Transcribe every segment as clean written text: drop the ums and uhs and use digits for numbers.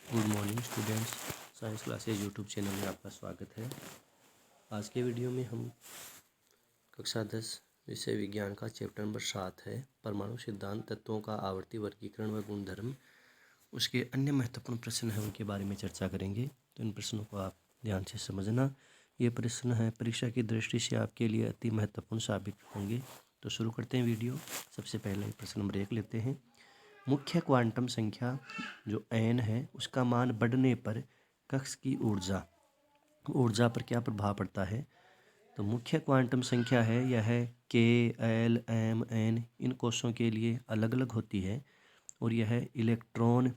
Good morning students. Science classes YouTube channel में आपका स्वागत है। आज के वीडियो में हम कक्षा 10 विषय विज्ञान का चैप्टर नंबर 7 है परमाणु सिद्धांत, तत्वों का आवर्ती वर्गीकरण व गुणधर्म, उसके अन्य महत्वपूर्ण प्रश्न हैं उनके बारे में चर्चा करेंगे। तो इन प्रश्नों को आप ध्यान से समझना। ये प्रश्न हैं परीक्षा की दृष्टि से आपके लिए अति महत्वपूर्ण साबित होंगे। तो शुरू करते हैं वीडियो। सबसे पहले प्रश्न नंबर 1 लेते हैं। मुख्य क्वांटम संख्या जो n है उसका मान बढ़ने पर कक्ष की ऊर्जा पर क्या प्रभाव पड़ता है। तो मुख्य क्वांटम संख्या है यह k, l, m, n इन कोषों के लिए अलग अलग होती है और यह इलेक्ट्रॉन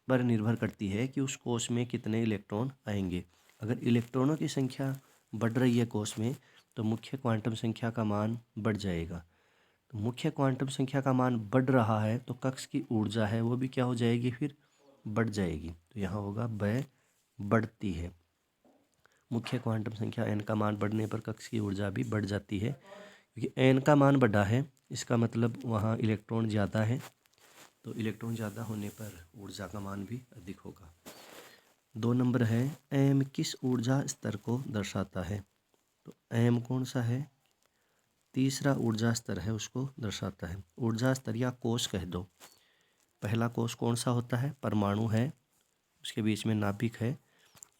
पर निर्भर करती है कि उस कोष में कितने इलेक्ट्रॉन आएंगे। अगर इलेक्ट्रॉनों की संख्या बढ़ रही है कोष में तो मुख्य क्वांटम संख्या का मान बढ़ जाएगा। तो मुख्य क्वांटम संख्या का मान बढ़ रहा है तो कक्ष की ऊर्जा है वो भी क्या हो जाएगी, फिर बढ़ जाएगी। तो यहाँ होगा वह बढ़ती है। मुख्य क्वांटम संख्या n का मान बढ़ने पर कक्ष की ऊर्जा भी बढ़ जाती है, क्योंकि n का मान बढ़ा है इसका मतलब वहाँ इलेक्ट्रॉन ज़्यादा है, तो इलेक्ट्रॉन ज़्यादा होने पर ऊर्जा का मान भी अधिक होगा। 2 नंबर है m किस ऊर्जा स्तर को दर्शाता है। तो m कौन सा है, तीसरा ऊर्जा स्तर है उसको दर्शाता है। ऊर्जा स्तर या कोष कह दो। पहला कोष कौन सा होता है, परमाणु है, उसके बीच में नाभिक है,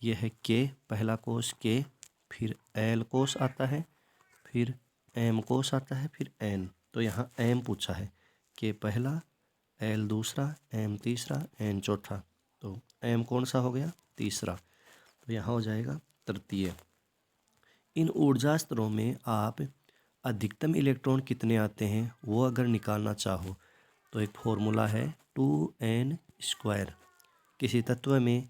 यह है के, पहला कोष के, फिर एल कोष आता है, फिर एम कोष आता है, फिर एन। तो यहाँ एम पूछा है, के पहला, एल दूसरा, एम तीसरा, एन चौथा। तो एम कौन सा हो गया, तीसरा। तो यहाँ हो जाएगा तृतीय। इन ऊर्जा स्तरों में आप अधिकतम इलेक्ट्रॉन कितने आते हैं वो अगर निकालना चाहो तो एक फॉर्मूला है 2n²। किसी तत्व में,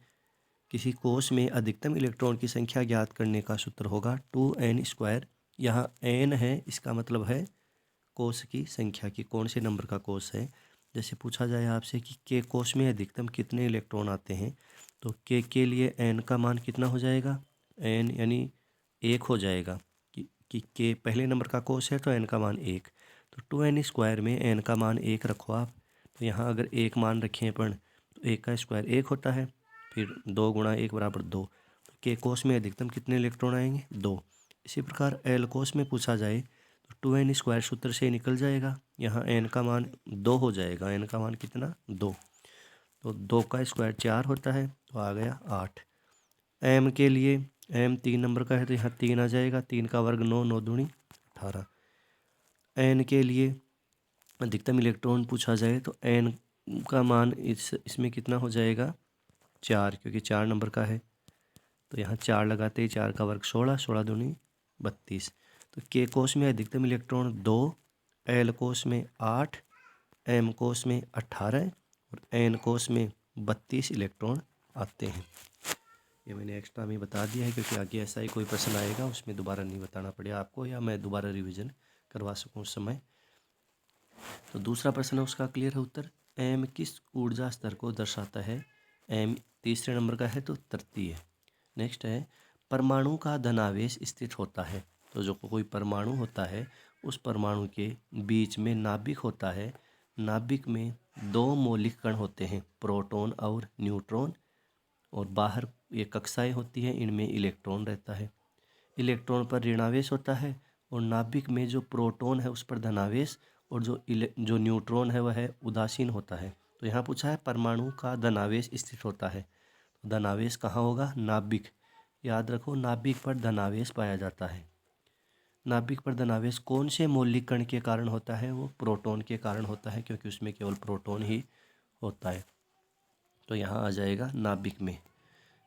किसी कोष में अधिकतम इलेक्ट्रॉन की संख्या ज्ञात करने का सूत्र होगा 2n²। यहाँ n है इसका मतलब है कोष की संख्या की, कौन से नंबर का कोष है। जैसे पूछा जाए आपसे कि के कोष में अधिकतम कितने इलेक्ट्रॉन आते हैं तो के लिए n का मान कितना हो जाएगा, n यानी 1 हो जाएगा कि के पहले नंबर का कोष है तो n का मान 1। तो 2n² में n का मान 1 रखो आप। तो यहाँ अगर 1 मान रखें अपन तो 1 का स्क्वायर 1 होता है, फिर 2 गुणा 1 बराबर 2। तो के कोष में अधिकतम कितने इलेक्ट्रॉन आएंगे, 2। इसी प्रकार एल कोष में पूछा जाए तो 2n² सूत्र से निकल जाएगा, यहाँ n का मान 2 हो जाएगा। n का मान कितना, 2। तो 2 का स्क्वायर 4 होता है, तो आ गया 8। एम के लिए, एम 3 नंबर का है तो यहाँ 3 आ जाएगा, 3 का वर्ग 9, 9 दूनी 18। एन के लिए अधिकतम इलेक्ट्रॉन पूछा जाए तो एन का मान इसमें कितना हो जाएगा, 4, क्योंकि 4 नंबर का है। तो यहाँ 4 लगाते ही 4 का वर्ग 16, 16 दूनी 32। तो के कोष में अधिकतम इलेक्ट्रॉन 2, एल कोष में 8, एम कोष में 18 और एन कोष में 32 इलेक्ट्रॉन आते हैं। ये मैंने एक्स्ट्रा में बता दिया है क्योंकि आगे ऐसा ही कोई प्रश्न आएगा उसमें दोबारा नहीं बताना पड़े आपको, या मैं दोबारा रिवीजन करवा सकूं उस समय। तो दूसरा प्रश्न है उसका क्लियर है उत्तर। एम किस ऊर्जा स्तर को दर्शाता है, एम तीसरे नंबर का है तो तृतीय। नेक्स्ट है परमाणु का धनावेश स्थित होता है। तो जो कोई परमाणु होता है उस परमाणु के बीच में नाभिक होता है, नाभिक में 2 मौलिक कण होते हैं, प्रोटॉन और न्यूट्रॉन, और बाहर ये कक्षाएं होती हैं, इनमें इलेक्ट्रॉन रहता है। इलेक्ट्रॉन पर ऋणावेश होता है और नाभिक में जो प्रोटॉन है उस पर धनावेश, और जो न्यूट्रॉन है वह है उदासीन होता है। तो यहाँ पूछा है परमाणु का धनावेश स्थित होता है, तो धनावेश कहाँ होगा, नाभिक। याद रखो नाभिक पर धनावेश पाया जाता है। नाभिक पर धनावेश कौन से मौलिक कण के कारण होता है, वो प्रोटॉन के कारण होता है, क्योंकि उसमें केवल प्रोटॉन ही होता है। तो यहाँ आ जाएगा नाभिक में।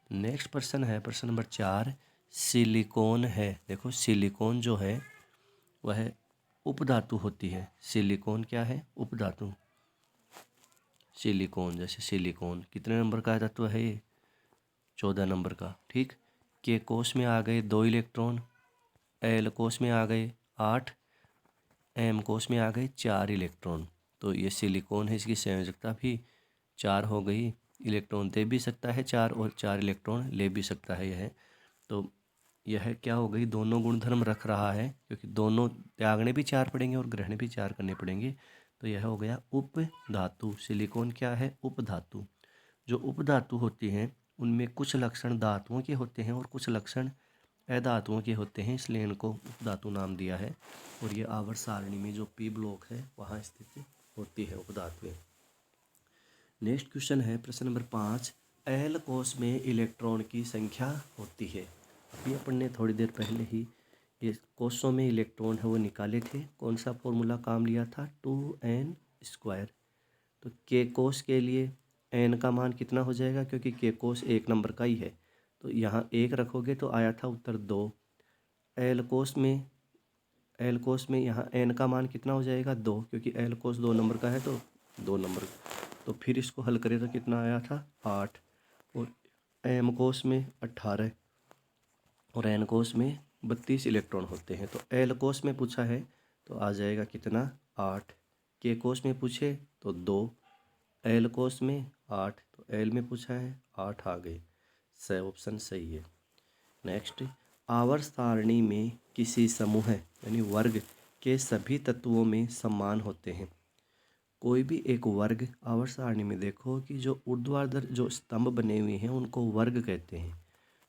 नेक्स्ट प्रश्न है प्रश्न नंबर 4, सिलिकॉन है। देखो सिलिकॉन जो है वह उपधातु होती है। सिलिकॉन क्या है, उपधातु। सिलिकॉन, जैसे सिलिकॉन कितने नंबर का तत्व है ये, 14 नंबर का। ठीक, के कोष में आ गए 2 इलेक्ट्रॉन, एल कोष में आ गए 8, एम कोष में आ गए 4 इलेक्ट्रॉन। तो ये सिलिकॉन है, इसकी संयोजकता भी 4 हो गई। इलेक्ट्रॉन दे भी सकता है 4 और 4 इलेक्ट्रॉन ले भी सकता है यह। तो यह क्या हो गई, दोनों गुणधर्म रख रहा है, क्योंकि दोनों त्यागने भी 4 पड़ेंगे और ग्रहण भी 4 करने पड़ेंगे। तो यह हो गया उप धातु। सिलिकॉन क्या है, उप धातु। जो उपधातु होती हैं उनमें कुछ लक्षण धातुओं के होते हैं और कुछ लक्षण अधातुओं के होते हैं, इसलिए इनको उपधातु नाम दिया है। और ये आवर्त सारणी में जो पी ब्लॉक है वहाँ स्थित होती है उपधातुएं। नेक्स्ट क्वेश्चन है प्रश्न नंबर 5, एल कोश में इलेक्ट्रॉन की संख्या होती है। अभी अपन ने थोड़ी देर पहले ही ये कोशों में इलेक्ट्रॉन है वो निकाले थे। कौन सा फॉर्मूला काम लिया था? 2n²। तो के कोश के लिए n का मान कितना हो जाएगा, क्योंकि के कोश 1 नंबर का ही है, तो यहाँ 1 रखोगे तो आया था उत्तर 2। एल कोश में यहाँ n का मान कितना हो जाएगा? 2, क्योंकि एल कोश 2 नंबर का है तो 2 नंबर। तो फिर इसको हल करें तो कितना आया था? 8। और एम कोश में 18 और एन कोश में 32 इलेक्ट्रॉन होते हैं। तो एल कोश में पूछा है तो आ जाएगा कितना? 8। के कोश में पूछे तो 2, एल कोश में 8, तो एल में पूछा है 8 आ गए। स ऑप्शन सही है। नेक्स्ट, आवर्त सारणी में किसी समूह यानी वर्ग के सभी तत्वों में समान होते हैं। कोई भी एक वर्ग आवर्त सारणी में देखो कि जो ऊर्ध्वाधर जो स्तंभ बने हुए हैं उनको वर्ग कहते हैं।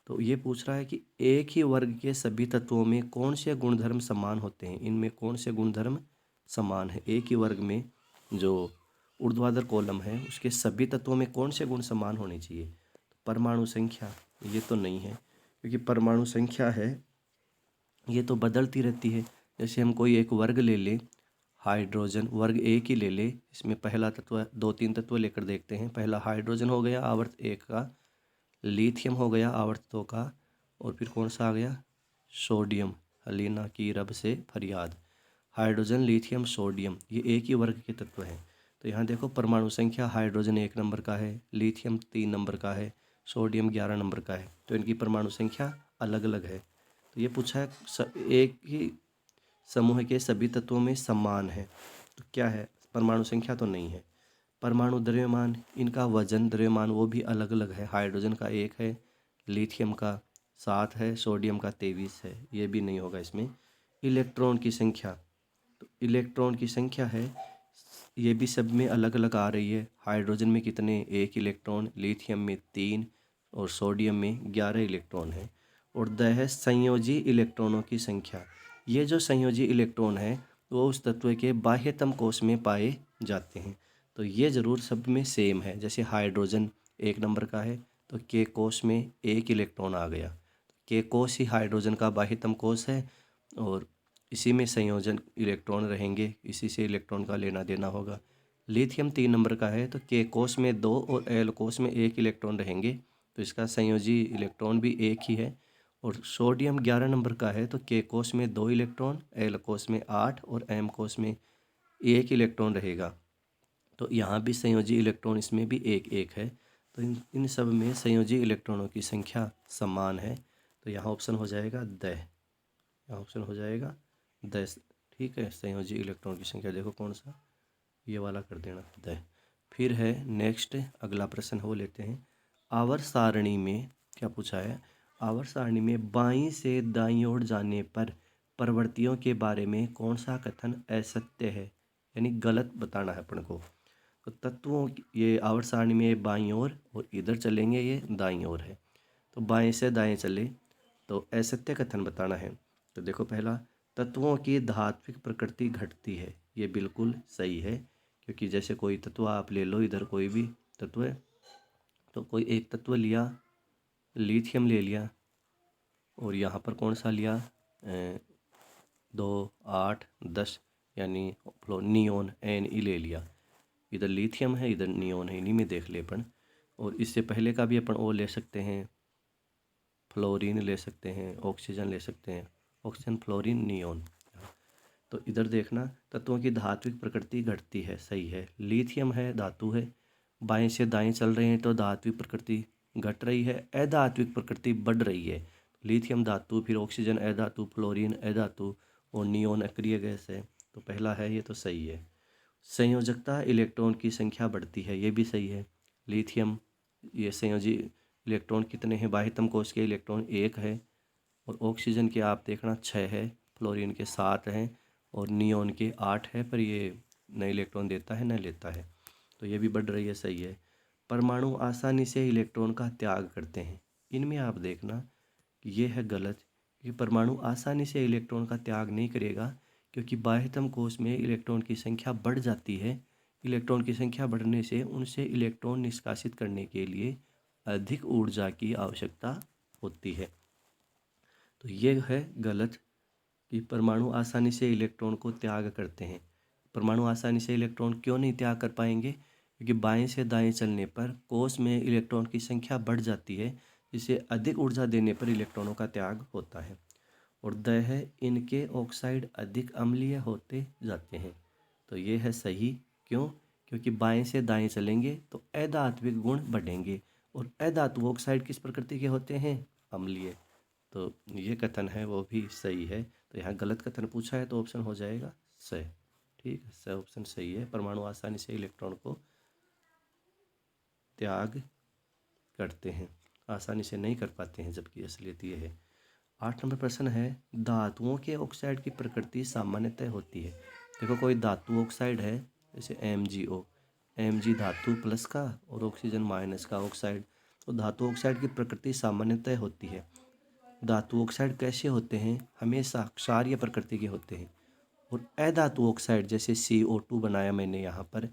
तो ये पूछ रहा है कि एक ही वर्ग के सभी तत्वों में कौन से गुणधर्म समान होते हैं, इनमें कौन से गुणधर्म समान है। एक ही वर्ग में जो ऊर्ध्वाधर कॉलम है उसके सभी तत्वों में कौन से गुण समान होने चाहिए। तो परमाणु संख्या ये तो नहीं है, क्योंकि परमाणु संख्या है ये तो बदलती रहती है। जैसे हम कोई एक वर्ग ले लें, हाइड्रोजन वर्ग एक ही ले ले, इसमें पहला तत्व 2-3 तत्व लेकर देखते हैं। पहला हाइड्रोजन हो गया आवर्त 1 का, लिथियम हो गया आवर्त 2 का, और फिर कौन सा आ गया? सोडियम। हलीना की रब से फरियाद। हाइड्रोजन, लिथियम, सोडियम ये एक ही वर्ग के तत्व हैं। तो यहाँ देखो परमाणु संख्या हाइड्रोजन 1 नंबर का है, लिथियम 3 नंबर का है, सोडियम 11 नंबर का है, तो इनकी परमाणु संख्या अलग अलग है। तो ये पूछा है एक ही समूह के सभी तत्वों में समान है, तो क्या है? परमाणु संख्या तो नहीं है। परमाणु द्रव्यमान, इनका वजन द्रव्यमान वो भी अलग अलग है। हाइड्रोजन का 1 है, लिथियम का 7 है, सोडियम का 23 है, ये भी नहीं होगा इसमें। इलेक्ट्रॉन की संख्या, तो इलेक्ट्रॉन की संख्या है ये भी सब में अलग अलग आ रही है। हाइड्रोजन में कितने? 1 इलेक्ट्रॉन, लिथियम में 3 और सोडियम में 11 इलेक्ट्रॉन है। और द है संयोजी इलेक्ट्रॉनों की संख्या। ये जो संयोजी इलेक्ट्रॉन है वो उस तत्व के बाह्यतम कोश में पाए जाते हैं। तो ये ज़रूर सब में सेम है। जैसे हाइड्रोजन 1 नंबर का है तो के कोश में 1 इलेक्ट्रॉन आ गया। के कोश ही हाइड्रोजन का बाह्यतम कोश है और इसी में संयोजन इलेक्ट्रॉन रहेंगे, इसी से इलेक्ट्रॉन का लेना देना होगा। लिथियम 3 नंबर का है तो के कोश में 2 और एल कोश में 1 इलेक्ट्रॉन रहेंगे, तो इसका संयोजी इलेक्ट्रॉन भी 1 ही है। और सोडियम 11 नंबर का है तो के कोश में 2 इलेक्ट्रॉन, एल कोश में 8 और एम कोश में 1 इलेक्ट्रॉन रहेगा। तो यहाँ भी संयोजी इलेक्ट्रॉन इसमें भी 1-1 है। तो इन सब में संयोजी इलेक्ट्रॉनों की संख्या समान है। तो यहाँ ऑप्शन हो जाएगा द। यहाँ ऑप्शन हो जाएगा 10। ठीक है, संयोजी इलेक्ट्रॉन की संख्या देखो कौन सा, ये वाला कर देना 10। फिर है नेक्स्ट अगला प्रश्न वो लेते हैं। आवर्त सारणी में क्या पूछा है? आवर्त सारणी में बाईं से दाईं ओर जाने पर प्रवृत्तियों के बारे में कौन सा कथन असत्य है, यानी गलत बताना है अपन को। तो तत्वों ये आवर्त सारणी में बाईं ओर और इधर चलेंगे ये दाईं ओर है, तो बाएं से दाएं चले तो असत्य कथन बताना है। तो देखो पहला, तत्वों की धात्विक प्रकृति घटती है, ये बिल्कुल सही है। क्योंकि जैसे कोई तत्व आप ले लो, इधर कोई भी तत्व है तो कोई एक तत्व लिया, लिथियम ले लिया, और यहाँ पर कौन सा लिया 2, 8, 10 यानी नियोन Ne ले लिया। इधर लिथियम है इधर नियोन है, इन्हीं में देख ले अपन। और इससे पहले का भी अपन वो ले सकते हैं, फ्लोरीन ले सकते हैं, ऑक्सीजन ले सकते हैं, ऑक्सीजन, फ्लोरीन, नियोन। तो इधर देखना तत्वों की धात्विक प्रकृति घटती है, सही है। लिथियम है धातु है, बाएं से दाएं चल रहे हैं तो धात्विक प्रकृति घट रही है, अधात्विक प्रकृति बढ़ रही है। लिथियम धातु, फिर ऑक्सीजन अधातु, फ्लोरीन अधातु और नियोन अक्रिय गैस है, तो पहला है ये तो सही है। संयोजकता इलेक्ट्रॉन की संख्या बढ़ती है, ये भी सही है। लिथियम ये संयोजी इलेक्ट्रॉन कितने हैं? बाह्यतम कोश के इलेक्ट्रॉन 1 है, और ऑक्सीजन के आप देखना 6 है, फ्लोरीन के 7 हैं और नियोन के 8 है, पर ये न इलेक्ट्रॉन देता है न लेता है, तो ये भी बढ़ रही है, सही है। परमाणु आसानी से इलेक्ट्रॉन का त्याग करते हैं। इनमें आप देखना कि ये है गलत, कि परमाणु आसानी से इलेक्ट्रॉन का त्याग नहीं करेगा, क्योंकि बाह्यतम कोश में इलेक्ट्रॉन की संख्या बढ़ जाती है। इलेक्ट्रॉन की संख्या बढ़ने से उनसे इलेक्ट्रॉन निष्कासित करने के लिए अधिक ऊर्जा की आवश्यकता होती है। तो ये है गलत कि परमाणु आसानी से इलेक्ट्रॉन को त्याग करते हैं। परमाणु आसानी से इलेक्ट्रॉन क्यों नहीं त्याग कर पाएंगे? क्योंकि बाएं से दाएं चलने पर कोश में इलेक्ट्रॉन की संख्या बढ़ जाती है, जिससे अधिक ऊर्जा देने पर इलेक्ट्रॉनों का त्याग होता है। और द है, इनके ऑक्साइड अधिक अम्लीय होते जाते हैं। तो ये है सही। क्यों? क्योंकि बाएं से दाएं चलेंगे तो अधात्विक गुण बढ़ेंगे, और अधातु ऑक्साइड किस प्रकृति के होते हैं? अम्लीय। तो ये कथन है वो भी सही है। तो यहाँ गलत कथन पूछा है तो ऑप्शन हो जाएगा स। ठीक है, स ऑप्शन सही है। परमाणु आसानी से इलेक्ट्रॉन को त्याग करते हैं, आसानी से नहीं कर पाते हैं, जबकि असलियत ये है। 8 नंबर प्रश्न है, धातुओं के ऑक्साइड की प्रकृति सामान्यतः होती है। देखो, कोई धातु ऑक्साइड है, जैसे MgO, Mg धातु प्लस का और ऑक्सीजन माइनस का ऑक्साइड। तो धातु ऑक्साइड की प्रकृति सामान्यतः होती है। धातु ऑक्साइड कैसे होते हैं? हमेशा क्षारीय प्रकृति के होते हैं। और अधातु ऑक्साइड, जैसे CO2 बनाया मैंने यहाँ पर,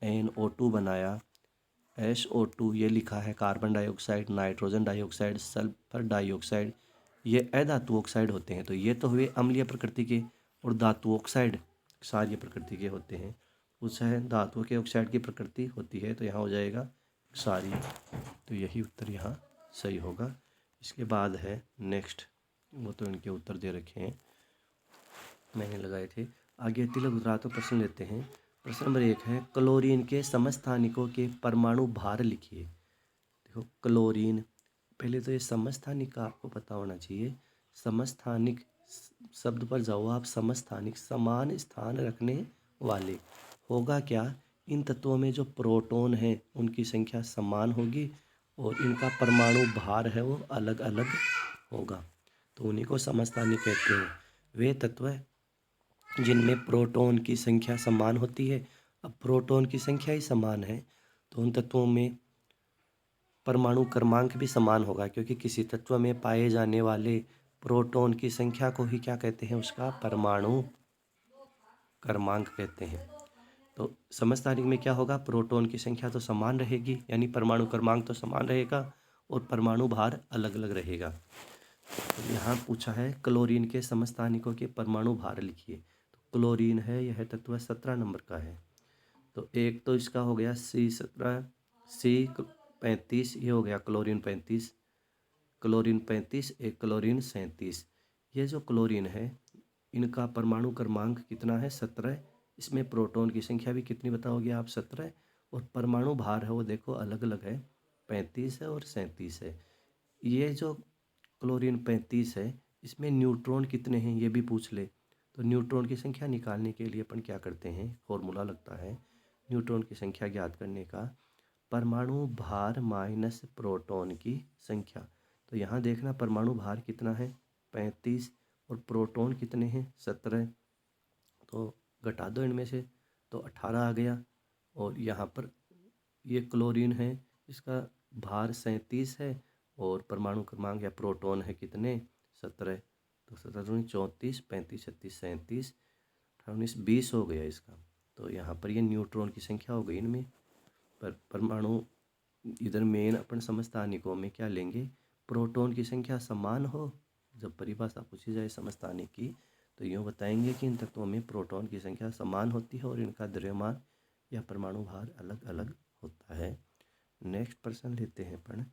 NO2 बनाया, SO2 ये लिखा है, carbon dioxide, nitrogen dioxide, sulphur dioxide, ये अधातु ऑक्साइड होते हैं। तो ये तो हुए अम्लीय प्रकृति के, और धातु ऑक्साइड क्षारीय प्रकृति के होते हैं। पूछा है धातुओं के ऑक्साइड की प्रकृति होती है, तो यहाँ हो जाएगा क्षारीय। तो यही उत्तर यहाँ सही होगा। इसके बाद है नेक्स्ट, वो तो इनके उत्तर दे रखे हैं, मैंने लगाए थे। आगे तिलक उत्तरात्मक प्रश्न लेते हैं। प्रश्न नंबर 1 है, क्लोरीन के समस्थानिकों के परमाणु भार लिखिए। देखो, क्लोरीन, पहले तो ये समस्थानिक का आपको पता होना चाहिए। समस्थानिक शब्द पर जाओ आप, समस्थानिक समान स्थान रखने वाले। होगा क्या? इन तत्वों में जो प्रोटॉन हैं उनकी संख्या समान होगी, और इनका परमाणु भार है वो अलग अलग होगा, तो उन्हीं को समस्थानिक कहते हैं। वे तत्व जिनमें प्रोटॉन की संख्या समान होती है। अब प्रोटॉन की संख्या ही समान है, तो उन तत्वों में परमाणु क्रमांक भी समान होगा, क्योंकि किसी तत्व में पाए जाने वाले प्रोटॉन की संख्या को ही क्या कहते हैं? उसका परमाणु क्रमांक कहते हैं। तो समस्थानिक में क्या होगा? प्रोटॉन की संख्या तो समान रहेगी, यानी परमाणु क्रमांक तो समान रहेगा, और परमाणु भार अलग अलग रहेगा। तो यहाँ पूछा है क्लोरीन के समस्थानिकों के परमाणु भार लिखिए। तो क्लोरीन है, यह तत्व 17 नंबर का है। तो एक तो इसका हो गया C17, C35, ये हो गया क्लोरीन 35, क्लोरीन 35, एक क्लोरीन 37। ये जो क्लोरीन है, इनका परमाणु क्रमांक कितना है? 17। इसमें प्रोटॉन की संख्या भी कितनी बताओगे आप? 17। और परमाणु भार है वो देखो अलग अलग है, 35 है और 37 है। ये जो क्लोरीन 35 है, इसमें न्यूट्रॉन कितने हैं ये भी पूछ ले। तो न्यूट्रॉन की संख्या निकालने के लिए अपन क्या करते हैं? फॉर्मूला लगता है न्यूट्रॉन की संख्या ज्ञात करने का, परमाणु भार माइनस प्रोटॉन की संख्या। तो यहाँ देखना परमाणु भार कितना है? 35, और प्रोटॉन कितने हैं? 17। तो घटा दो इनमें से, तो 18 आ गया। और यहाँ पर ये क्लोरीन है, इसका भार 37 है, और परमाणु क्रमांक या प्रोटॉन है कितने? 17। तो 17 दूनी 34, 35 36 37, 18 19 20 हो गया इसका। तो यहाँ पर ये न्यूट्रॉन की संख्या हो गई इनमें। पर परमाणु इधर मेन अपन समस्थानिकों में क्या लेंगे? प्रोटॉन की संख्या समान हो। जब परिभाषा पूछी जाए समस्थानिक की, तो यूँ बताएंगे कि इन तत्वों में प्रोटॉन की संख्या समान होती है, और इनका द्रव्यमान या परमाणु भार अलग अलग होता है। नेक्स्ट प्रश्न लेते हैं अपन,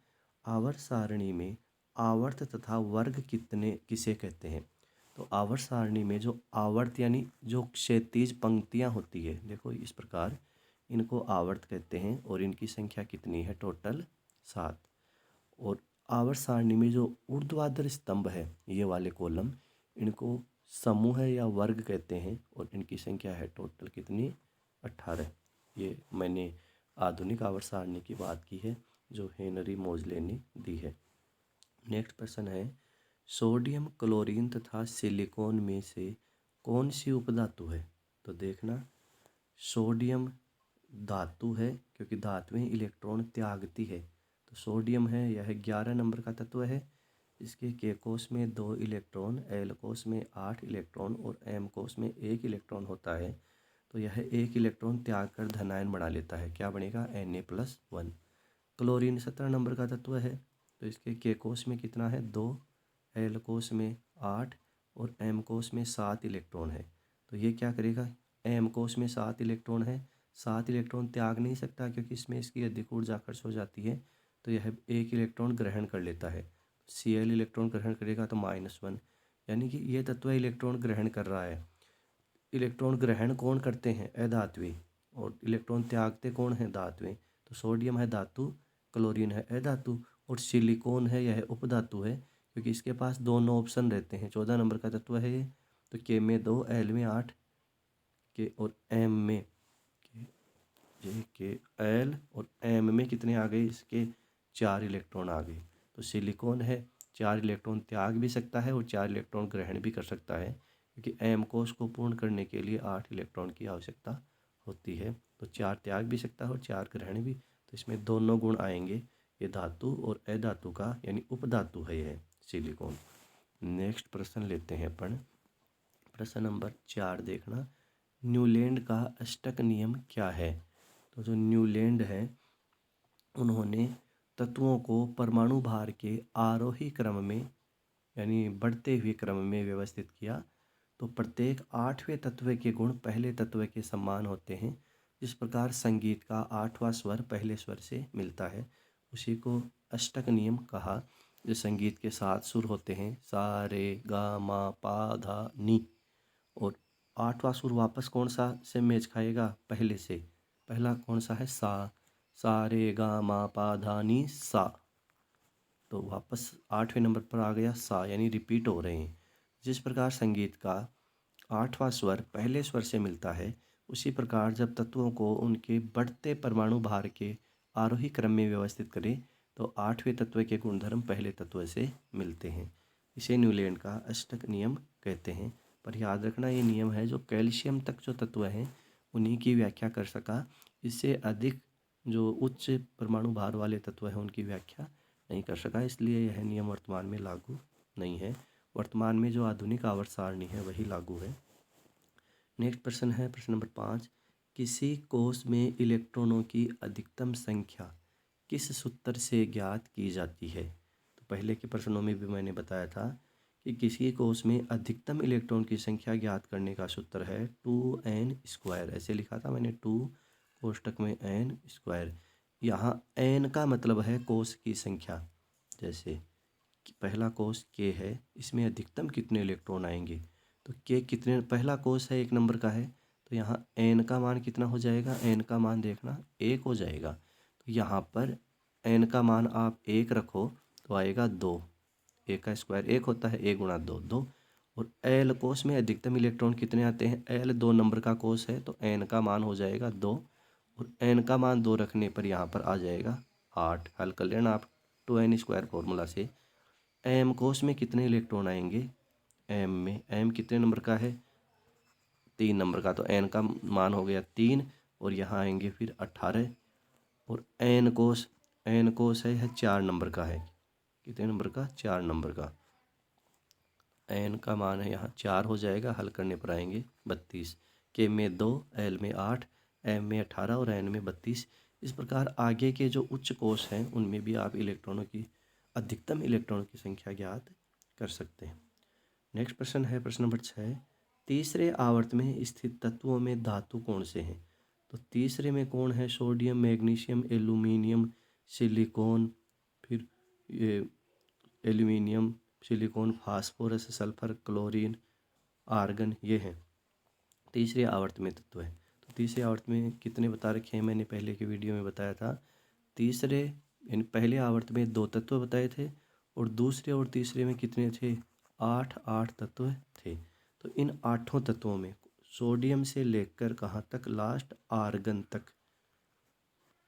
आवर्त सारणी में आवर्त तथा वर्ग किसे कहते हैं? तो आवर्त सारणी में जो आवर्त यानी जो क्षैतिज पंक्तियाँ होती है, देखो इस प्रकार, इनको आवर्त कहते हैं, और इनकी संख्या कितनी है? टोटल 7। और आवर्त सारणी में जो ऊर्ध्वाधर स्तंभ है, ये वाले कॉलम, इनको समूह या वर्ग कहते हैं, और इनकी संख्या है टोटल कितनी? 18। ये मैंने आधुनिक आवर्त सारणी की बात की है, जो हेनरी मोजले ने दी है। नेक्स्ट प्रश्न है, सोडियम, क्लोरीन तथा सिलिकॉन में से कौन सी उपधातु है? तो देखना, सोडियम धातु है क्योंकि धातुएं इलेक्ट्रॉन त्यागती है। तो सोडियम है, यह 11 नंबर का तत्व है। इसके K कोष में 2 इलेक्ट्रॉन, L कोष में 8 इलेक्ट्रॉन और M कोष में 1 इलेक्ट्रॉन होता है। तो यह 1 इलेक्ट्रॉन त्याग कर धनायन बना लेता है। क्या बनेगा? Na+1। क्लोरीन 17 नंबर का तत्व है। तो इसके K कोष में कितना है? 2, L कोष में 8 और M कोष में 7 इलेक्ट्रॉन है। तो ये क्या करेगा? M कोष में 7 इलेक्ट्रॉन है, 7 इलेक्ट्रॉन त्याग नहीं सकता क्योंकि इसमें इसकी अधिक ऊर्जा खर्च हो जाती है। तो यह 1 इलेक्ट्रॉन ग्रहण कर लेता है। Cl इलेक्ट्रॉन ग्रहण करेगा तो -1, यानी कि ये तत्व इलेक्ट्रॉन ग्रहण कर रहा है। इलेक्ट्रॉन ग्रहण कौन करते हैं? अधात्वी। और इलेक्ट्रॉन त्यागते कौन है? धातुएं। तो सोडियम है धातु, क्लोरीन है अधातु और सिलिकॉन है यह उपधातु है क्योंकि इसके पास दोनों ऑप्शन रहते हैं। 14 नंबर का तत्व है ये। तो K में 2, L में 8, K और M में K L और M में कितने आ गए? इसके 4 इलेक्ट्रॉन आ गए। तो सिलिकॉन है, 4 इलेक्ट्रॉन त्याग भी सकता है और 4 इलेक्ट्रॉन ग्रहण भी कर सकता है क्योंकि M कोष को पूर्ण करने के लिए 8 इलेक्ट्रॉन की आवश्यकता होती है। तो 4 त्याग भी सकता है और 4 ग्रहण भी। तो इसमें दोनों गुण आएंगे, ये धातु और अधातु का, यानी उपधातु है यह सिलिकॉन। नेक्स्ट प्रश्न लेते हैं अपन। प्रश्न नंबर 4 देखना, न्यूलैंड का अष्टक नियम क्या है? तो जो न्यूलैंड है उन्होंने तत्वों को परमाणु भार के आरोही क्रम में, यानी बढ़ते हुए क्रम में व्यवस्थित किया। तो प्रत्येक 8वें तत्व के गुण पहले तत्व के समान होते हैं। जिस प्रकार संगीत का 8वां स्वर पहले स्वर से मिलता है, उसी को अष्टक नियम कहा। जो संगीत के 7 सुर होते हैं, सा रे गा मा पा धा नी, और 8वां सुर वापस कौन सा से मेच खाएगा? पहले से। पहला कौन सा है? सा रे गा मा पा धा नी सा। तो वापस 8वें नंबर पर आ गया सा, यानी रिपीट हो रहे हैं। जिस प्रकार संगीत का 8वां स्वर पहले स्वर से मिलता है, उसी प्रकार जब तत्वों को उनके बढ़ते परमाणु भार के आरोही क्रम में व्यवस्थित करें तो 8वें तत्व के गुणधर्म पहले तत्व से मिलते हैं। इसे न्यूलैंड का अष्टक नियम कहते हैं। पर याद रखना, ये नियम है जो कैल्शियम तक जो तत्व हैं उन्हीं की व्याख्या कर सका। इससे अधिक जो उच्च परमाणु भार वाले तत्व हैं उनकी व्याख्या नहीं कर सका, इसलिए यह नियम वर्तमान में लागू नहीं है। वर्तमान में जो आधुनिक आवर्त सारणी है वही लागू है। नेक्स्ट प्रश्न है प्रश्न नंबर 5, किसी कोष में इलेक्ट्रॉनों की अधिकतम संख्या किस सूत्र से ज्ञात की जाती है? तो पहले के प्रश्नों में भी मैंने बताया था कि किसी कोष में अधिकतम इलेक्ट्रॉन की संख्या ज्ञात करने का सूत्र है 2n²। ऐसे लिखा था मैंने, 2 कोष्टक में n²। यहाँ n का मतलब है कोष की संख्या। जैसे कि पहला कोष K है, इसमें अधिकतम कितने इलेक्ट्रॉन आएंगे? तो K कितने, पहला कोष है 1 नंबर का है, तो यहाँ n का मान कितना हो जाएगा? n का मान देखना 1 हो जाएगा। तो यहाँ पर n का मान आप 1 रखो तो आएगा 2। 1 का स्क्वायर 1 होता है, 1 × 2 2। और L कोष में अधिकतम इलेक्ट्रॉन कितने आते हैं? L 2 नंबर का कोष है तो n का मान हो जाएगा 2, और n का मान 2 रखने पर यहाँ पर आ जाएगा 8। हल कर लेना आप 2n² फॉर्मूला से। M कोष में कितने इलेक्ट्रॉन आएंगे? M कितने नंबर का है? 3 नंबर का, तो n का मान हो गया 3 और यहाँ आएंगे फिर 18। और n कोष है 4 नंबर का है। कितने नंबर का? 4 नंबर का। n का मान है यहाँ 4 हो जाएगा, हल करने पर आएंगे 32। K में 2, L में 8, M में 18 और N में 32। इस प्रकार आगे के जो उच्च कोष हैं उनमें भी आप अधिकतम इलेक्ट्रॉनों की संख्या ज्ञात कर सकते हैं। नेक्स्ट प्रश्न है प्रश्न नंबर 6, तीसरे आवर्त में स्थित तत्वों में धातु कौन से हैं? तो तीसरे में कौन है? सोडियम, मैग्नीशियम, एल्यूमिनियम, सिलिकॉन, फिर ये aluminium, silicon, phosphorus, sulphur, chlorine, argon, ये हैं तीसरे आवर्त में तत्व है। तो तीसरे आवर्त में कितने बता रखे हैं? मैंने पहले की वीडियो में बताया था। तीसरे यानी पहले आवर्त में 2 तत्व बताए थे और दूसरे और तीसरे में कितने थे? 8 तत्व थे। तो इन 8 तत्वों में सोडियम से लेकर कहाँ तक? लास्ट आर्गन तक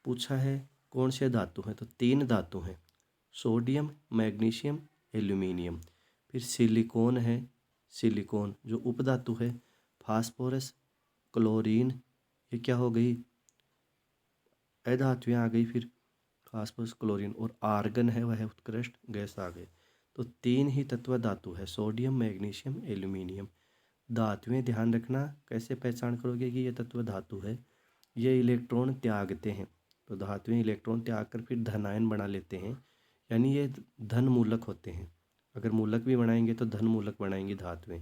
पूछा है। कौन से धातु हैं? तो 3 धातु हैं, सोडियम, मैग्नीशियम, एल्यूमिनियम। फिर सिलिकॉन है, सिलिकॉन जो उपधातु है, फास्फोरस, क्लोरीन, ये क्या हो गई? अधातुएं आ गई, फिर फास्फोरस, क्लोरीन, और आर्गन है वह उत्कृष्ट गैस आ गए। तो 3 ही तत्व धातु है, सोडियम, मैग्नीशियम, एल्यूमिनियम। धातुएं ध्यान रखना, कैसे पहचान करोगे कि ये तत्व धातु है, ये इलेक्ट्रॉन त्यागते हैं। तो धातुएं इलेक्ट्रॉन त्याग कर फिर धनायन बना लेते हैं, यानी ये धन मूलक होते हैं। अगर मूलक भी बनाएंगे तो धन मूलक बनाएंगी धातुएं।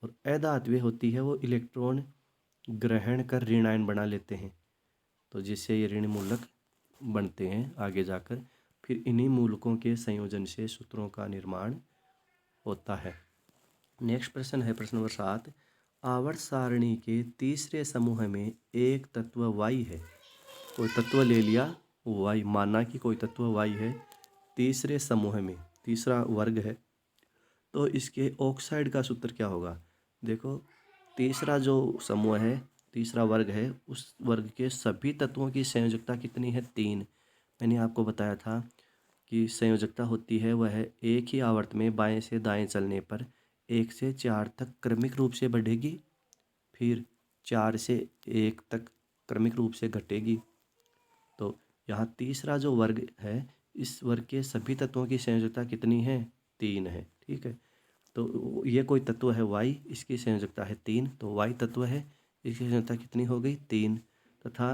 और अधातुएं होती है वो इलेक्ट्रॉन ग्रहण कर ऋणायन बना लेते हैं, तो जिससे ये ऋण मूलक बनते हैं आगे जाकर। फिर इन्हीं मूलकों के संयोजन से सूत्रों का निर्माण होता है। नेक्स्ट प्रश्न है प्रश्न नंबर 7। आवर्त सारणी के तीसरे समूह में एक तत्व वाई है। कोई तत्व ले लिया वाई, माना कि कोई तत्व वाई है तीसरे समूह में, तीसरा वर्ग है, तो इसके ऑक्साइड का सूत्र क्या होगा। देखो, तीसरा जो समूह है, तीसरा वर्ग है, उस वर्ग के सभी तत्वों की संयोजकता कितनी है, 3। मैंने आपको बताया था कि संयोजकता होती है वह एक ही आवर्त में बाएं से दाएं चलने पर 1 से 4 तक क्रमिक रूप से बढ़ेगी, फिर 4 से 1 तक क्रमिक रूप से घटेगी। तो यहाँ तीसरा जो वर्ग है, इस वर्ग के सभी तत्वों की संयोजकता कितनी है, 3 है। ठीक है, तो ये कोई तत्व है वाई, इसकी संयोजकता है 3, तो वाई तत्व है, इसकी संयोजकता कितनी हो गई, 3। तथा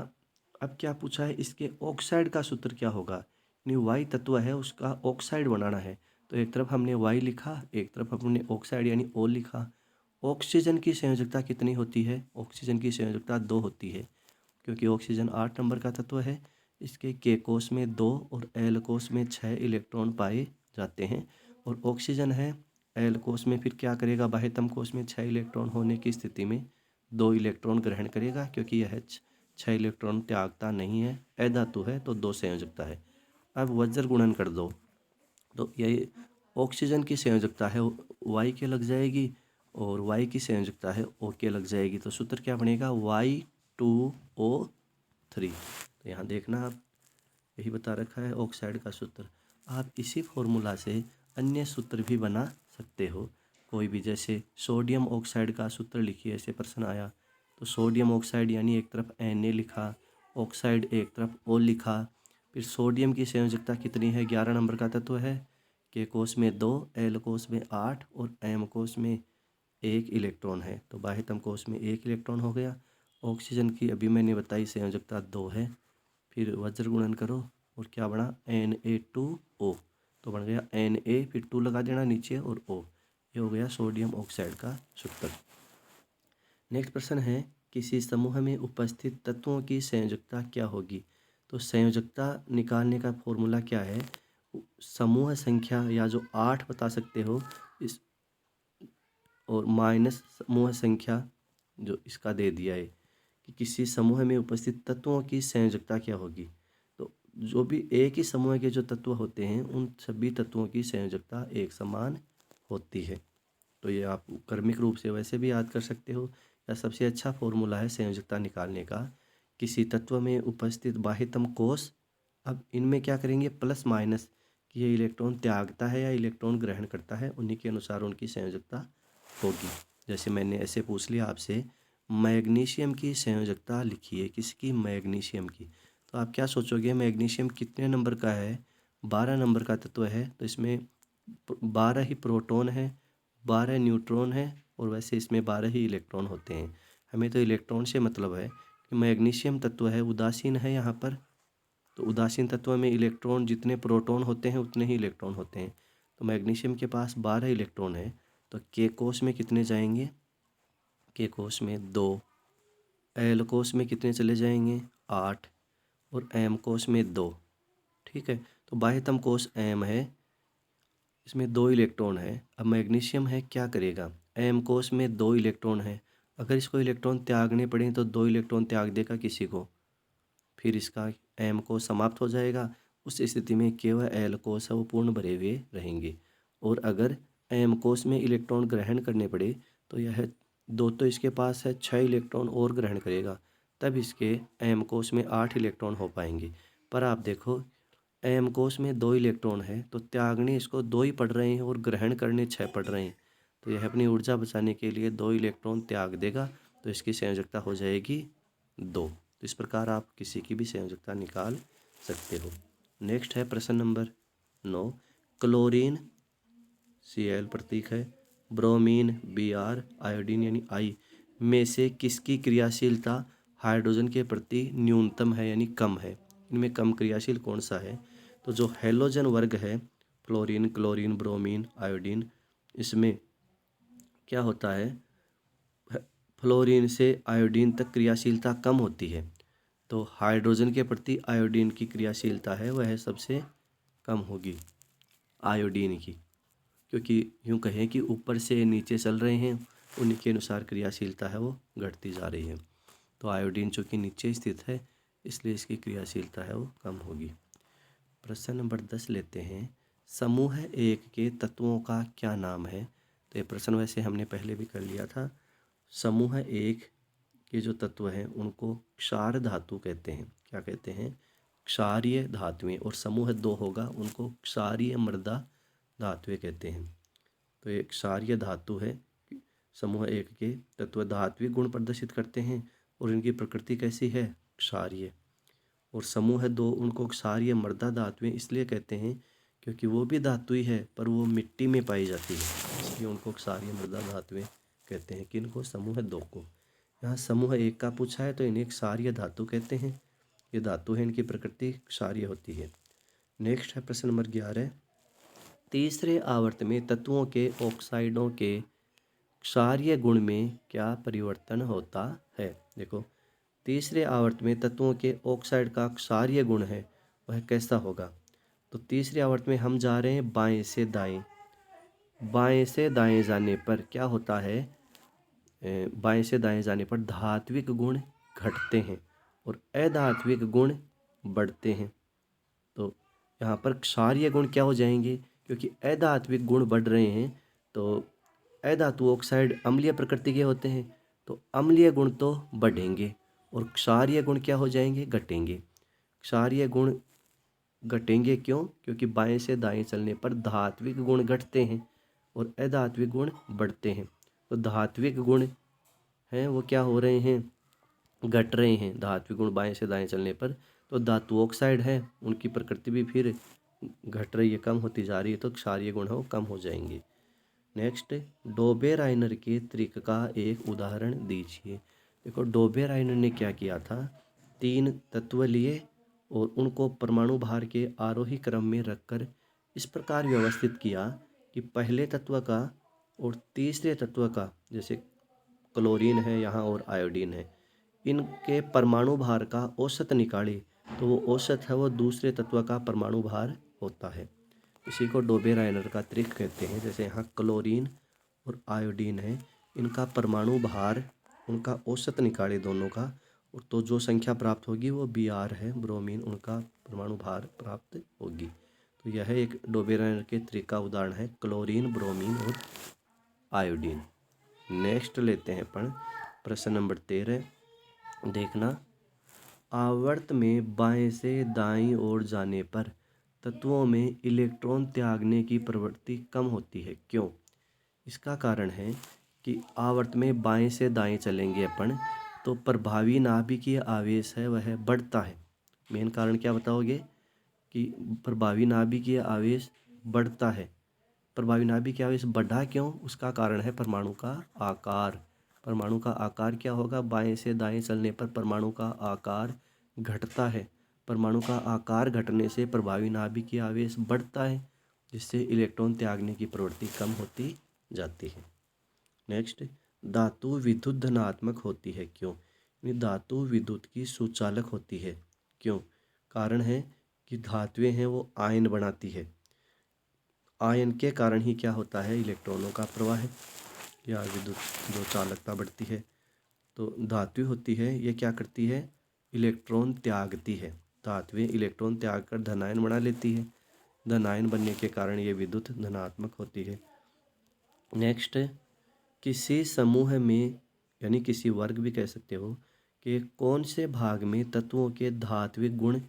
अब क्या पूछा है, इसके ऑक्साइड का सूत्र क्या होगा। यानी वाई तत्व है, उसका ऑक्साइड बनाना है, तो एक तरफ हमने वाई लिखा, एक तरफ हमने ऑक्साइड यानी ओ लिखा। ऑक्सीजन की संयोजकता कितनी होती है, ऑक्सीजन की संयोजकता 2 होती है, क्योंकि ऑक्सीजन 8 नंबर का तत्व है। इसके के कोष में 2 और एल कोष में 6 इलेक्ट्रॉन पाए जाते हैं। और ऑक्सीजन है एल कोष में, फिर क्या करेगा, बाह्यतम कोष में 6 इलेक्ट्रॉन होने की स्थिति में 2 इलेक्ट्रॉन ग्रहण करेगा, क्योंकि यह 6 इलेक्ट्रॉन त्यागता नहीं है, अधातु है, तो 2 संयोजकता है। अब वज्र गुणन कर दो, तो यही ऑक्सीजन की संयोजकता है वाई के लग जाएगी, और वाई की संयोजकता है ओ के लग जाएगी। तो सूत्र क्या बनेगा, Y2O3। तो यहाँ देखना आप, यही बता रखा है ऑक्साइड का सूत्र। आप इसी फॉर्मूला से अन्य सूत्र भी बना सकते हो, कोई भी, जैसे सोडियम ऑक्साइड का सूत्र लिखिए, ऐसे प्रश्न आया तो सोडियम ऑक्साइड यानी एक तरफ Na लिखा, ऑक्साइड एक तरफ O लिखा। फिर सोडियम की संयोजकता कितनी है, 11 नंबर का तत्व है, के कोष में 2, एल कोष में 8 और एम कोष में 1 इलेक्ट्रॉन है, तो बाह्यतम कोष में 1 इलेक्ट्रॉन हो गया। ऑक्सीजन की अभी मैंने बताई संयोजकता 2 है, फिर वज्र गुणन करो और क्या बना, Na2O, तो बन गया Na, फिर 2 लगा देना नीचे और O, ये हो गया सोडियम ऑक्साइड का सूत्र। नेक्स्ट प्रश्न है, किसी समूह में उपस्थित तत्वों की संयोजकता क्या होगी। तो संयोजकता निकालने का फॉर्मूला क्या है, समूह संख्या या जो 8 बता सकते हो इस, और माइनस समूह संख्या जो इसका दे दिया है कि किसी समूह में उपस्थित तत्वों की संयोजकता क्या होगी। तो जो भी एक ही समूह के जो तत्व होते हैं उन सभी तत्वों की संयोजकता एक समान होती है। तो ये आप क्रमिक रूप से वैसे भी याद कर सकते हो, या सबसे अच्छा फॉर्मूला है संयोजकता निकालने का, किसी तत्व में उपस्थित बाह्यतम कोष। अब इनमें क्या करेंगे, प्लस माइनस, कि ये इलेक्ट्रॉन त्यागता है या इलेक्ट्रॉन ग्रहण करता है, उन्हीं के अनुसार उनकी संयोजकता होगी। जैसे मैंने ऐसे पूछ लिया आपसे, मैग्नीशियम की संयोजकता लिखिए, किसकी, मैग्नीशियम की। तो आप क्या सोचोगे, मैग्नीशियम कितने नंबर का है, 12 नंबर का तत्व है, तो इसमें 12 ही प्रोटॉन है, 12 न्यूट्रॉन है, और वैसे इसमें 12 ही इलेक्ट्रॉन होते हैं। हमें तो इलेक्ट्रॉन से मतलब है कि मैग्नीशियम तत्व है उदासीन है यहाँ पर, तो उदासीन तत्व में इलेक्ट्रॉन जितने प्रोटॉन होते हैं उतने ही इलेक्ट्रॉन होते हैं। तो मैग्नीशियम के पास 12 इलेक्ट्रॉन है, तो के कोष में कितने जाएंगे, के कोष में 2, एल कोष में कितने चले जाएंगे, 8, और एम कोष में 2। ठीक है, तो बाह्यतम कोष एम है, इसमें 2 इलेक्ट्रॉन है। अब मैग्नीशियम है, क्या करेगा, एम कोष में 2 इलेक्ट्रॉन है, अगर इसको इलेक्ट्रॉन त्यागने पड़े तो 2 इलेक्ट्रॉन त्याग देगा किसी को, फिर इसका एम कोष समाप्त हो जाएगा। उस स्थिति में केवल एल कोष है वो पूर्ण भरे हुए रहेंगे। और अगर एम कोष में इलेक्ट्रॉन ग्रहण करने पड़े तो यह 2 तो इसके पास है, 6 इलेक्ट्रॉन और ग्रहण करेगा, तब इसके एम कोष में 8 इलेक्ट्रॉन हो पाएंगे। पर आप देखो, एम कोष में 2 इलेक्ट्रॉन है, तो त्यागने इसको 2 ही पड़ रहे हैं और ग्रहण करने 6 पड़ रहे हैं, तो यह अपनी ऊर्जा बचाने के लिए 2 इलेक्ट्रॉन त्याग देगा, तो इसकी संयोजकता हो जाएगी 2। तो इस प्रकार आप किसी की भी संयोजकता निकाल सकते हो। नेक्स्ट है प्रश्न नंबर 9, क्लोरीन Cl प्रतीक है, ब्रोमीन Br, आयोडीन यानी I में से किसकी क्रियाशीलता हाइड्रोजन के प्रति न्यूनतम है यानी कम है? इनमें कम क्रियाशील कौन सा है? तो जो हैलोजन वर्ग है, फ्लोरीन, क्लोरीन, ब्रोमीन, आयोडीन, इसमें क्या होता है, फ्लोरीन से आयोडीन तक क्रियाशीलता कम होती है। तो हाइड्रोजन के प्रति आयोडीन की क्रियाशीलता है वह सबसे कम होगी आयोडीन की, क्योंकि यूँ कहें कि ऊपर से नीचे चल रहे हैं, उन्हीं के अनुसार क्रियाशीलता है वो घटती जा रही है। तो आयोडीन चूँकि नीचे स्थित है इसलिए इसकी क्रियाशीलता है वो कम होगी। प्रश्न नंबर 10 लेते हैं, समूह 1 के तत्वों का क्या नाम है? तो ये प्रश्न वैसे हमने पहले भी कर लिया था। समूह 1 के जो तत्व हैं उनको क्षार धातु कहते हैं। क्या कहते हैं? क्षारीय धातुएं। और समूह 2 होगा उनको क्षारीय मृदा धातुएं कहते हैं। तो ये क्षारीय धातु है। समूह 1 के तत्व धात्विक गुण प्रदर्शित करते हैं और इनकी प्रकृति कैसी है? क्षारीय। और समूह 2 उनको क्षारीय मृदा धातुएं इसलिए कहते हैं क्योंकि वो भी धातु ही है पर वो मिट्टी में पाई जाती है, इसलिए उनको क्षारीय मृदा धातुएं कहते हैं। किनको? समूह 2 को। यहाँ समूह 1 का पूछा है तो इन्हें क्षारीय धातु कहते हैं। ये धातु है, इनकी प्रकृति क्षारीय होती है। नेक्स्ट है प्रश्न नंबर 11, तीसरे आवर्त में तत्वों के ऑक्साइडों के क्षारीय गुण में क्या परिवर्तन होता है? देखो, तीसरे आवर्त में तत्वों के ऑक्साइड का क्षारीय गुण है वह कैसा होगा? तो तीसरे आवर्त में हम जा रहे हैं बाएं से दाएं। बाएं से दाएं जाने पर क्या होता है? बाएं से दाएं जाने पर धात्विक गुण घटते हैं और अधात्विक गुण बढ़ते हैं। तो यहाँ पर क्षारीय गुण क्या हो जाएंगे? क्योंकि अधात्विक गुण बढ़ रहे हैं तो अधातु ऑक्साइड अम्लीय प्रकृति के होते हैं, तो अम्लीय गुण तो बढ़ेंगे और क्षारीय गुण क्या हो जाएंगे? घटेंगे। क्षारीय गुण घटेंगे क्यों? क्योंकि बाएं से दाएं चलने पर धात्विक गुण घटते हैं और अधात्विक गुण बढ़ते हैं। तो धात्विक गुण हैं वो क्या हो रहे हैं? घट रहे हैं। धात्विक गुण बाएं से दाएं चलने पर, तो धातु ऑक्साइड है उनकी प्रकृति भी फिर घट रही है, कम होती जा रही है, तो क्षारीय गुण है वो कम हो जाएंगे। नेक्स्ट, डोबेराइनर के त्रिक का एक उदाहरण दीजिए। देखो, डोबेराइनर ने क्या किया था, 3 तत्व लिए और उनको परमाणु भार के आरोही क्रम में रखकर इस प्रकार व्यवस्थित किया कि पहले तत्व का और तीसरे तत्व का, जैसे क्लोरीन है यहाँ और आयोडीन है, इनके परमाणु भार का औसत निकाले तो वो औसत है वो दूसरे तत्व का परमाणु भार होता है। इसी को डोबेराइनर का त्रिक कहते हैं। जैसे यहाँ क्लोरीन और आयोडीन है, इनका परमाणु भार, उनका औसत निकाले दोनों का, और तो जो संख्या प्राप्त होगी वो Br है, ब्रोमीन, उनका परमाणु भार प्राप्त होगी। तो यह एक डोबेराइनर के त्रिक का उदाहरण है, क्लोरीन, ब्रोमीन और आयोडीन। नेक्स्ट लेते हैं अपन प्रश्न नंबर 13। देखना, आवर्त में बाएं से दाईं ओर जाने पर तत्वों में इलेक्ट्रॉन त्यागने की प्रवृत्ति कम होती है, क्यों? इसका कारण है कि आवर्त में बाएं से दाएं चलेंगे अपन तो प्रभावी नाभिकीय आवेश है वह बढ़ता है। मेन कारण क्या बताओगे? कि प्रभावी नाभिकीय आवेश बढ़ता है। प्रभावी नाभिकीय आवेश बढ़ा क्यों? उसका कारण है परमाणु का आकार। परमाणु का आकार क्या होगा? बाएं से दाएं चलने पर परमाणु का आकार घटता है। परमाणु का आकार घटने से प्रभावी नाभिकीय आवेश बढ़ता है, जिससे इलेक्ट्रॉन त्यागने की प्रवृत्ति कम होती जाती है। नेक्स्ट, धातु विद्युत धनात्मक होती है, क्यों? धातु विद्युत की सुचालक होती है, क्यों? कारण है कि धातुएं हैं वो आयन बनाती है। आयन के कारण ही क्या होता है? इलेक्ट्रॉनों का प्रवाह है या विद्युत जो चालकता बढ़ती है। तो धातु होती है ये क्या करती है? इलेक्ट्रॉन त्यागती है। धातुएं इलेक्ट्रॉन त्याग कर धनायन बना लेती है। धनायन बनने के कारण ये विद्युत धनात्मक होती है। नेक्स्ट, किसी समूह में यानी किसी वर्ग भी कह सकते हो कि कौन से भाग में तत्वों के धात्विक गुण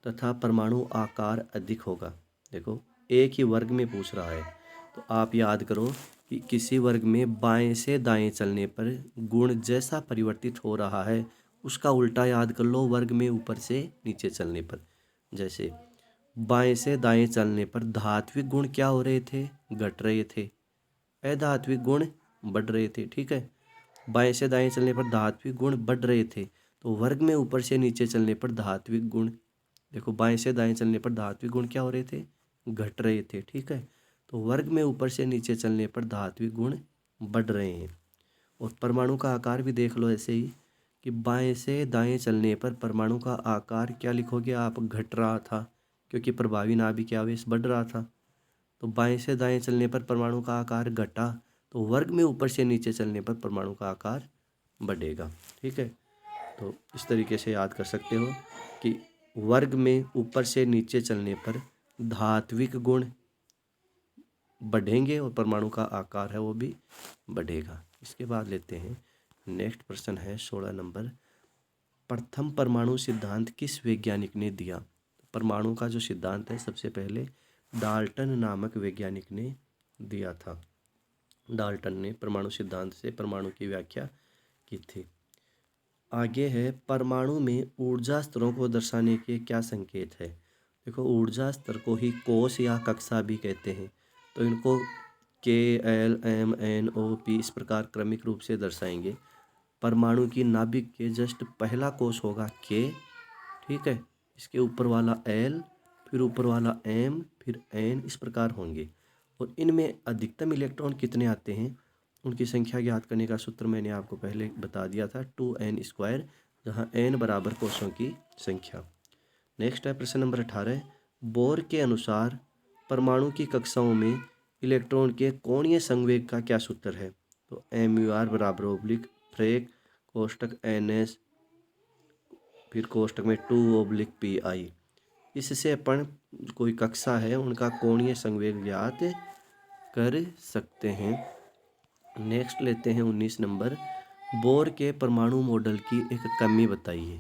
तथा परमाणु आकार अधिक होगा। देखो, एक ही वर्ग में पूछ रहा है तो आप याद करो कि किसी वर्ग में बाएं से दाएं चलने पर गुण जैसा परिवर्तित हो रहा है उसका उल्टा याद कर लो वर्ग में ऊपर से नीचे चलने पर। जैसे बाएं से दाएं चलने पर धात्विक गुण क्या हो रहे थे, घट रहे थे, अधात्विक गुण बढ़ रहे थे। ठीक है, बाएं से दाएं चलने पर धात्विक गुण बढ़ रहे थे, तो वर्ग में ऊपर से नीचे चलने पर धात्विक गुण, देखो बाएं से दाएं चलने पर धात्विक गुण क्या हो रहे थे, घट रहे थे। ठीक है, तो वर्ग में ऊपर से नीचे चलने पर धात्विक गुण बढ़ रहे हैं। और परमाणु का आकार भी देख लो ऐसे ही कि बाएं से दाएं चलने पर परमाणु का आकार क्या लिखोगे आप, घट रहा था, क्योंकि प्रभावी नाभिक आवेश बढ़ रहा था। तो बाएं से दाएं चलने पर परमाणु का आकार घटा, तो वर्ग में ऊपर से नीचे चलने पर परमाणु का आकार बढ़ेगा। ठीक है, तो इस तरीके से याद कर सकते हो कि वर्ग में ऊपर से नीचे चलने पर धात्विक गुण बढ़ेंगे और परमाणु का आकार है वो भी बढ़ेगा। इसके बाद लेते हैं नेक्स्ट प्रश्न है 16 नंबर। प्रथम परमाणु सिद्धांत किस वैज्ञानिक ने दिया? परमाणु का जो सिद्धांत है सबसे पहले डाल्टन नामक वैज्ञानिक ने दिया था। डाल्टन ने परमाणु सिद्धांत से परमाणु की व्याख्या की थी। आगे है परमाणु में ऊर्जा स्तरों को दर्शाने के क्या संकेत है? देखो ऊर्जा स्तर को ही कोश या कक्षा भी कहते हैं, तो इनको KLMNOP इस प्रकार क्रमिक रूप से दर्शाएंगे। परमाणु की नाभिक के जस्ट पहला कोश होगा K, ठीक है, इसके ऊपर वाला L, फिर ऊपर वाला M, फिर N, इस प्रकार होंगे। और इनमें अधिकतम इलेक्ट्रॉन कितने आते हैं, उनकी संख्या ज्ञात करने का सूत्र मैंने आपको पहले बता दिया था, 2n², जहाँ n बराबर कोशों की संख्या। नेक्स्ट है प्रश्न नंबर 18। बोर के अनुसार परमाणु की कक्षाओं में इलेक्ट्रॉन के कोणीय संवेग का क्या सूत्र है? तो MUR बराबर ओब्लिक फ्रेक कोष्टक NS, फिर कोष्टक में 2/PI। इससे अपन कोई कक्षा है उनका कोणीय संवेग ज्ञात कर सकते हैं। नेक्स्ट लेते हैं 19 नंबर। बोर के परमाणु मॉडल की एक कमी बताइए।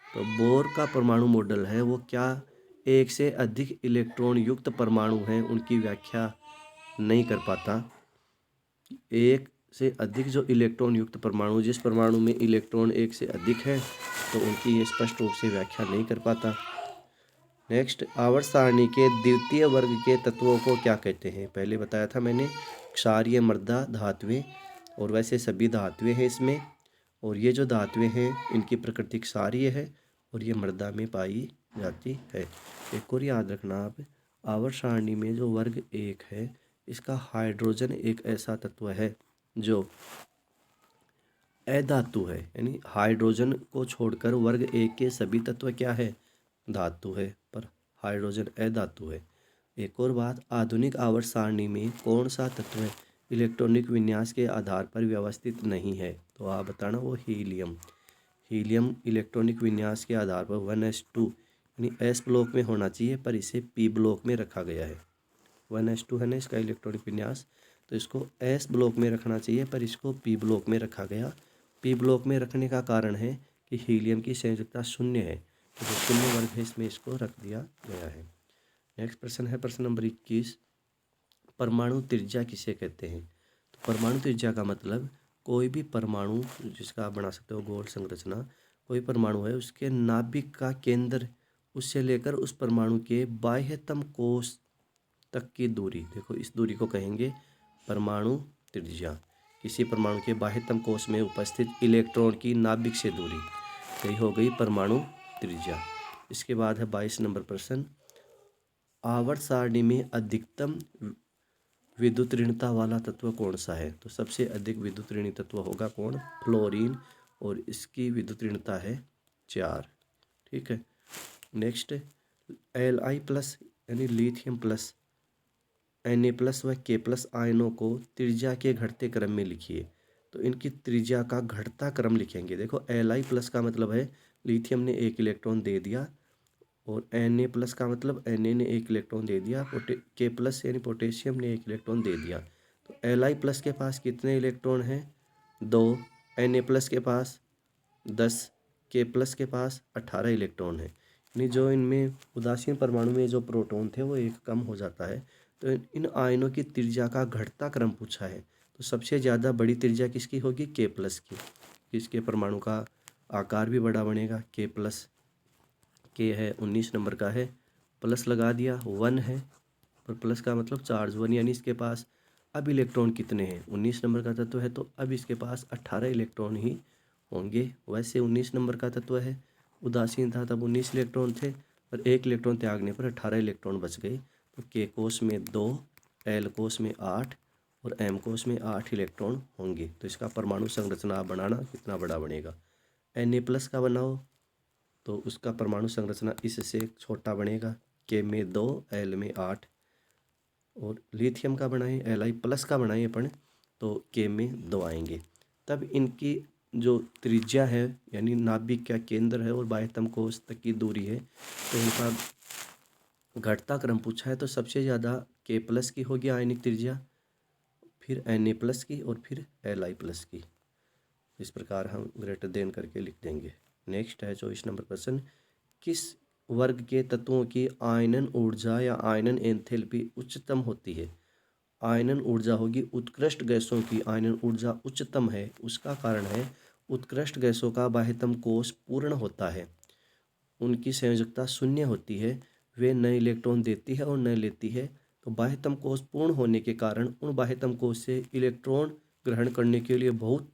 तो बोर का परमाणु मॉडल है वो क्या एक से अधिक इलेक्ट्रॉन युक्त परमाणु हैं उनकी व्याख्या नहीं कर पाता। एक से अधिक जो इलेक्ट्रॉन युक्त परमाणु, जिस परमाणु में इलेक्ट्रॉन एक से अधिक है, तो उनकी ये स्पष्ट रूप से व्याख्या नहीं कर पाता। नेक्स्ट, आवर्त सारणी के द्वितीय वर्ग के तत्वों को क्या कहते हैं? पहले बताया था मैंने, क्षारीय मृदा धातुएं, और वैसे सभी धातुएं हैं इसमें, और ये जो धातुएं हैं इनकी प्रकृति क्षारीय है और ये मृदा में पाई जाती है। एक और याद रखना आप, आवर्त सारणी में जो वर्ग 1 है इसका हाइड्रोजन एक ऐसा तत्व है जो अधातु है, यानी हाइड्रोजन को छोड़कर वर्ग 1 के सभी तत्व क्या है, धातु है, पर हाइड्रोजन अधातु है। एक और बात, आधुनिक आवर्त सारणी में कौन सा तत्व इलेक्ट्रॉनिक विन्यास के आधार पर व्यवस्थित नहीं है? तो आप बताना, वो हीलियम। हीलियम इलेक्ट्रॉनिक विन्यास के आधार पर 1s2 यानी S ब्लॉक में होना चाहिए, पर इसे P ब्लॉक में रखा गया है। 1s2 है ना इसका इलेक्ट्रॉनिक विन्यास, तो इसको S ब्लॉक में रखना चाहिए, पर इसको P ब्लॉक में रखा गया। P ब्लॉक में रखने का कारण है कि हीलियम की संयोजकता 0 है, तो जो 0 वर्ग है इसमें इसको रख दिया गया है। नेक्स्ट प्रश्न है प्रश्न नंबर 21। परमाणु त्रिज्या किसे कहते हैं? तो परमाणु त्रिज्या का मतलब कोई भी परमाणु जिसका आप बना सकते हो गोल संरचना, कोई परमाणु है उसके नाभिक का केंद्र उससे लेकर उस परमाणु के बाह्यतम कोश तक की दूरी, देखो इस दूरी को कहेंगे परमाणु त्रिज्या। किसी परमाणु के बाह्यतम कोश में उपस्थित इलेक्ट्रॉन की नाभिक से दूरी, यही हो गई परमाणु त्रिज्या। इसके बाद है 22 नंबर प्रश्न। आवर्त सारणी में अधिकतम विद्युत ऋणता वाला तत्व कौन सा है? तो सबसे अधिक विद्युत ऋणी तत्व होगा कौन? फ्लोरीन, और इसकी विद्युत ऋणता है 4। ठीक है, नेक्स्ट Li+ यानी लिथियम प्लस, Na+ व K+ आयनों को त्रिज्या के घटते क्रम में लिखिए। तो इनकी त्रिज्या का घटता क्रम लिखेंगे। देखो Li+ का मतलब है लिथियम ने 1 इलेक्ट्रॉन दे दिया, और Na+ का मतलब Na ने 1 इलेक्ट्रॉन दे दिया, K+ यानी पोटेशियम ने 1 इलेक्ट्रॉन दे दिया। तो Li+ के पास कितने इलेक्ट्रॉन हैं? 2, Na+ के पास 10, K+ के पास 18 इलेक्ट्रॉन है। यानी जो इनमें उदासीन परमाणु में जो प्रोटॉन थे वो एक कम हो जाता है। तो इन आयनों की त्रिज्या का घटता क्रम पूछा है, तो सबसे ज़्यादा बड़ी त्रिज्या किसकी होगी? K+ की। इसके परमाणु का आकार भी बड़ा बनेगा। के प्लस, के है 19 नंबर का है, प्लस लगा दिया, 1 है और प्लस का मतलब चार्ज 1, यानी इसके पास अब इलेक्ट्रॉन कितने हैं, 19 नंबर का तत्व है तो अब इसके पास 18 इलेक्ट्रॉन ही होंगे। वैसे 19 नंबर का तत्व है, उदासीन था तब 19 इलेक्ट्रॉन थे और 1 इलेक्ट्रॉन त्यागने पर 18 इलेक्ट्रॉन बच गए। तो के कोष में 2, एल कोष में 8 और एम कोष में 8 इलेक्ट्रॉन होंगे। तो इसका परमाणु संरचना बनाना कितना बड़ा बनेगा, Na+ का बनाओ तो उसका परमाणु संरचना इससे छोटा बनेगा, के में 2, एल में 8। और लिथियम का बनाएं, Li+ का बनाएं अपन तो के में 2 आएंगे। तब इनकी जो त्रिज्या है यानी नाभिक का केंद्र है और बाह्यतम कोष तक की दूरी है, तो इनका घटता क्रम पूछा है तो सबसे ज़्यादा के+ की होगी आयनिक त्रिज्या, फिर Na+ की और फिर Li+ की। इस प्रकार हम ग्रेटर देन करके लिख देंगे। नेक्स्ट है 24 नंबर प्रश्न, किस वर्ग के तत्वों की आयनन ऊर्जा या आयनन एंथैल्पी उच्चतम होती है। आयनन ऊर्जा होगी, उत्कृष्ट गैसों की आयनन ऊर्जा उच्चतम है। उसका कारण है उत्कृष्ट गैसों का बाह्यतम कोष पूर्ण होता है, उनकी संयोजकता शून्य होती है, वे नए इलेक्ट्रॉन देती है और नए लेती है। तो बाह्यतम कोष पूर्ण होने के कारण उन बाह्यतम कोष से इलेक्ट्रॉन ग्रहण करने के लिए बहुत,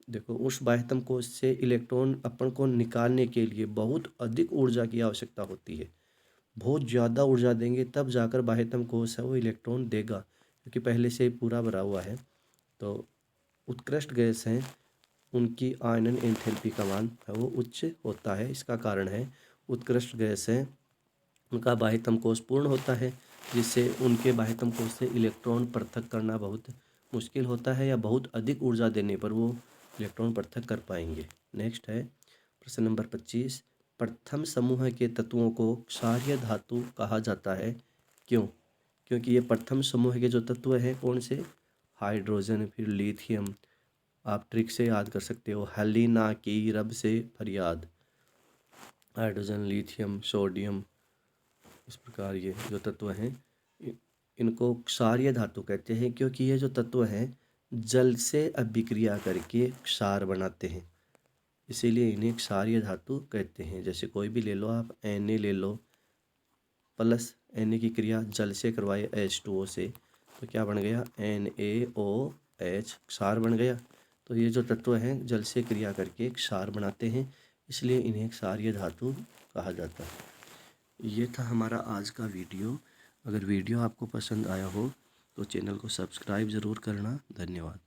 देखो उस बाह्यतम कोष से इलेक्ट्रॉन अपन को निकालने के लिए बहुत अधिक ऊर्जा की आवश्यकता होती है। बहुत ज़्यादा ऊर्जा देंगे तब जाकर बाह्यतम कोष है वो इलेक्ट्रॉन देगा, क्योंकि पहले से ही पूरा भरा हुआ है। तो उत्कृष्ट गैस हैं उनकी आयनन एंथैल्पी का मान है वो उच्च होता है। इसका कारण है उत्कृष्ट गैस हैं उनका बाह्यतम कोष पूर्ण होता है, जिससे उनके बाह्यतम कोष से इलेक्ट्रॉन पृथक करना बहुत मुश्किल होता है या बहुत अधिक ऊर्जा देने पर वो इलेक्ट्रॉन पृथक कर पाएंगे। नेक्स्ट है प्रश्न नंबर 25, प्रथम समूह के तत्वों को क्षारीय धातु कहा जाता है, क्यों। क्योंकि ये प्रथम समूह के जो तत्व हैं कौन से, हाइड्रोजन, फिर लिथियम, आप ट्रिक से याद कर सकते हो, हेलिना की रब से फरियाद, हाइड्रोजन, लिथियम, सोडियम, इस प्रकार ये जो तत्व हैं इनको क्षारीय धातु कहते हैं, क्योंकि ये जो तत्व हैं जल से अभिक्रिया करके क्षार बनाते हैं, इसीलिए इन्हें क्षारीय धातु कहते हैं। जैसे कोई भी ले लो आप, Na ले लो, प्लस Na की क्रिया जल से करवाए H2O से तो क्या बन गया, NaOH, क्षार बन गया। तो ये जो तत्व हैं जल से क्रिया करके क्षार बनाते हैं, इसलिए इन्हें क्षारीय धातु कहा जाता है। ये था हमारा आज का वीडियो। अगर वीडियो आपको पसंद आया हो तो चैनल को सब्सक्राइब ज़रूर करना। धन्यवाद।